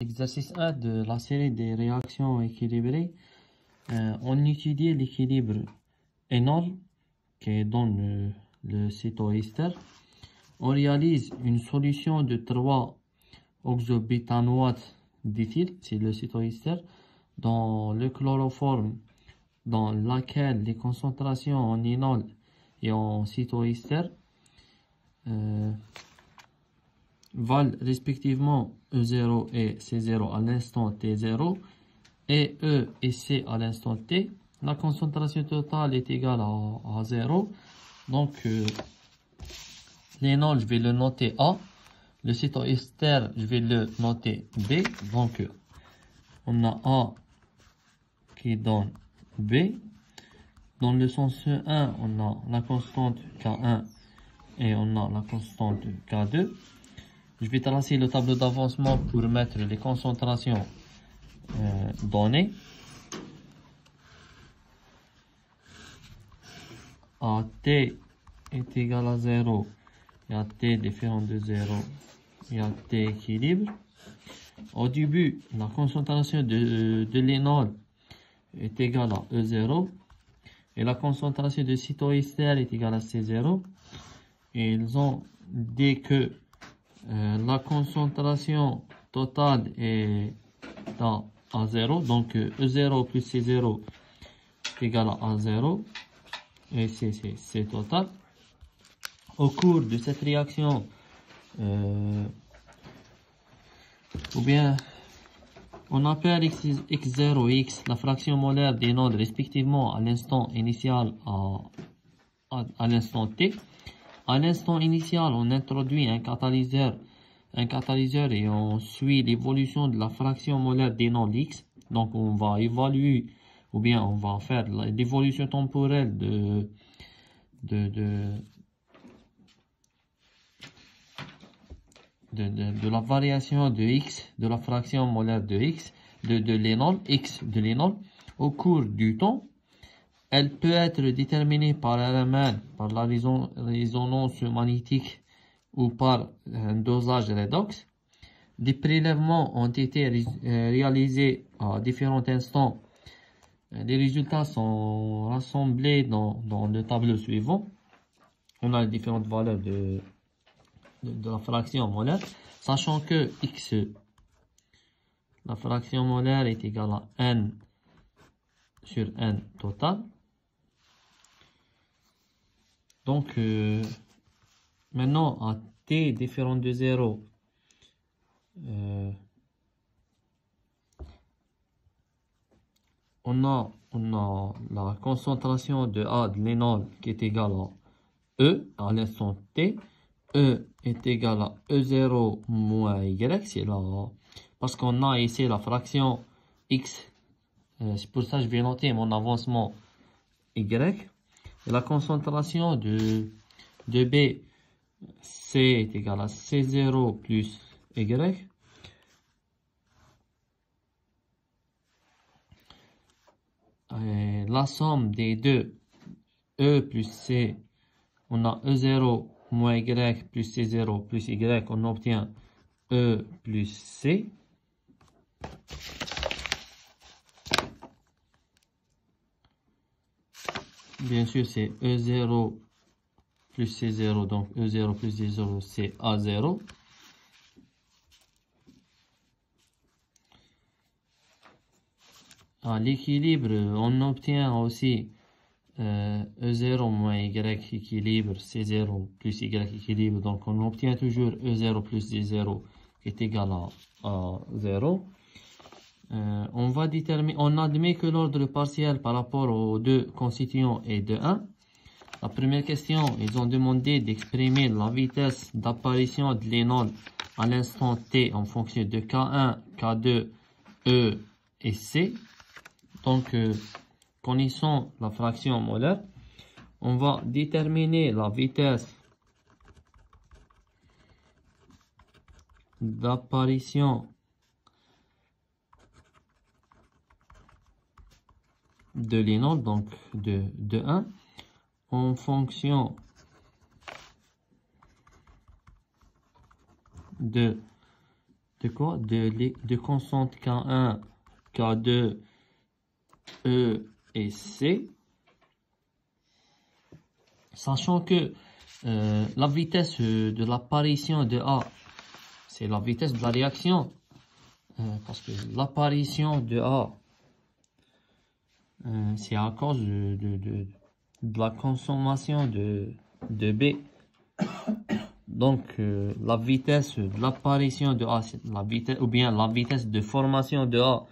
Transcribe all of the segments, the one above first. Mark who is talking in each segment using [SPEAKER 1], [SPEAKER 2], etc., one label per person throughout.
[SPEAKER 1] Exercice 1 de la série des réactions équilibrées, on étudie l'équilibre énol qui donne le cytoester. On réalise une solution de 3 oxybutanoate d'éthyle, c'est le cytoester, dans le chloroforme dans laquelle les concentrations en énol et en cytoester valent respectivement E0 et C0 à l'instant T0 et E et C à l'instant T. La concentration totale est égale à 0. Donc, l'énol, je vais le noter A. Le cytoester, je vais le noter B. Donc, on a A qui donne B. Dans le sens 1, on a la constante K1 et on a la constante K2. Je vais tracer le tableau d'avancement pour mettre les concentrations données. À T est égal à 0 et à T différent de 0 et à T équilibre. Au début, la concentration de l'énol est égale à E0 et la concentration de cytoester est égale à C0. Et ils ont dit que la concentration totale est à 0, donc E0 plus C0 est égal à 0, et c'est total. Au cours de cette réaction, ou bien on appelle X0 et X la fraction molaire des nodes respectivement à l'instant initial à l'instant T. À l'instant initial, on introduit un catalyseur et on suit l'évolution de la fraction molaire des nodes X. Donc, on va évaluer, ou bien on va faire l'évolution temporelle de la variation de X, de la fraction molaire de X, de l'énol, X de l'énol, au cours du temps. Elle peut être déterminée par RMN, par la résonance magnétique ou par un dosage redox. Des prélèvements ont été réalisés à différents instants. Les résultats sont rassemblés dans le tableau suivant. On a les différentes valeurs de la fraction molaire, sachant que X, la fraction molaire est égale à N sur N total. Donc, maintenant, à T différent de 0, on a la concentration de A de l'énol qui est égale à E à l'instant T. E est égal à E0 moins Y, c'est là, parce qu'on a ici la fraction X. C'est pour ça que je vais noter mon avancement Y. Et la concentration de B, C est égal à C0 plus Y. Et la somme des deux, E plus C, on a E0 moins Y plus C0 plus Y, on obtient E plus C. Bien sûr, c'est E0 plus C0, donc E0 plus C0, c'est A0. À l'équilibre, on obtient aussi E0 moins Y équilibre, C0 plus Y équilibre. Donc, on obtient toujours E0 plus D0 qui est égal à 0. On admet que l'ordre partiel par rapport aux deux constituants est de 1. La première question, ils ont demandé d'exprimer la vitesse d'apparition de l'énol à l'instant T en fonction de K1, K2, E et C. Donc, connaissant la fraction molaire, on va déterminer la vitesse d'apparition de l'énol, donc de 1, en fonction de de quoi? De constantes K1, K2, E et C. Sachant que la vitesse de l'apparition de A, c'est la vitesse de la réaction. Parce que l'apparition de A, c'est à cause de la consommation de B. Donc, la vitesse de l'apparition de A, c'est la vitesse, ou bien la vitesse de formation de A.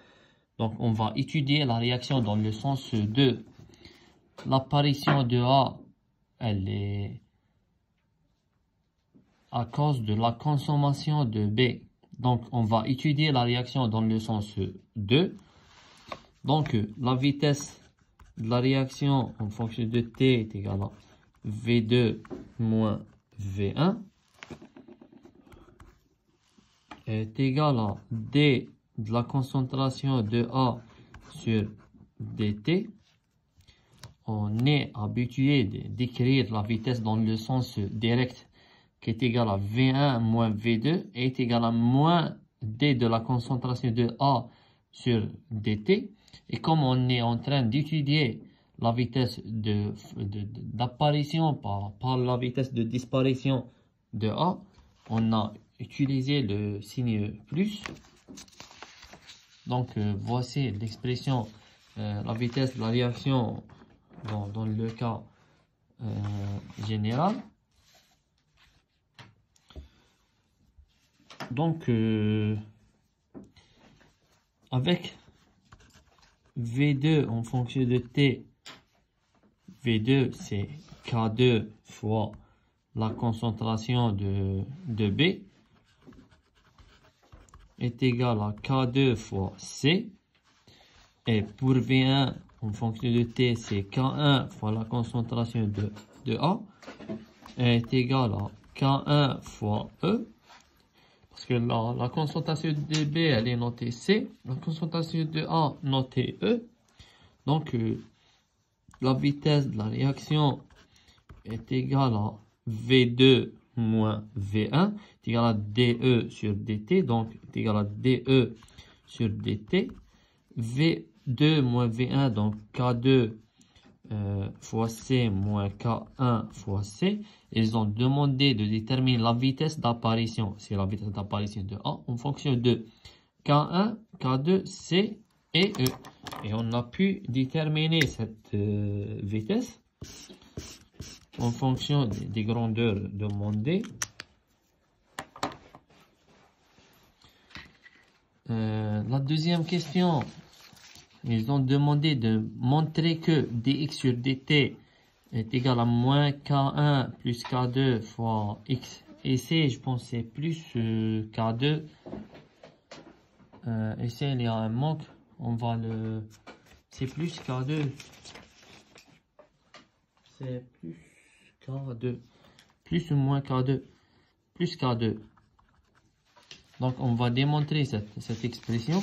[SPEAKER 1] Donc, on va étudier la réaction dans le sens 2. L'apparition de A, elle est à cause de la consommation de B. Donc, on va étudier la réaction dans le sens 2. Donc, la vitesse de la réaction en fonction de T est égale à V2 moins V1 est égal à D de la concentration de A sur dt. On est habitué d'écrire la vitesse dans le sens direct qui est égal à V1 moins V2 est égal à moins D de la concentration de A sur dt. Et comme on est en train d'étudier la vitesse d'apparition par la vitesse de disparition de A, on a utilisé le signe plus. Donc, voici l'expression, la vitesse de la réaction dans le cas général. Donc, avec V2 en fonction de T, V2 c'est K2 fois la concentration de B est égal à K2 fois C. Et pour V1 en fonction de T, c'est K1 fois la concentration de A est égal à K1 fois E. Parce que la concentration de B, elle est notée C. La concentration de A, notée E. Donc, la vitesse de la réaction est égale à V2 moins V1 est égal à dE sur dt. Donc, est égal à dE sur dt. V2 moins V1, donc K2 fois C moins K1 fois C. Ils ont demandé de déterminer la vitesse d'apparition, c'est la vitesse d'apparition de A, en fonction de K1, K2, C et E. Et on a pu déterminer cette vitesse en fonction des grandeurs demandées. La deuxième question, ils ont demandé de montrer que dx sur dt est égal à moins K1 plus K2 fois X et C. Je pense que c'est plus K2. Et C, il y a un manque. On va le... C'est plus K2. C'est plus K2. Plus ou moins K2. Plus K2. Donc, on va démontrer cette expression.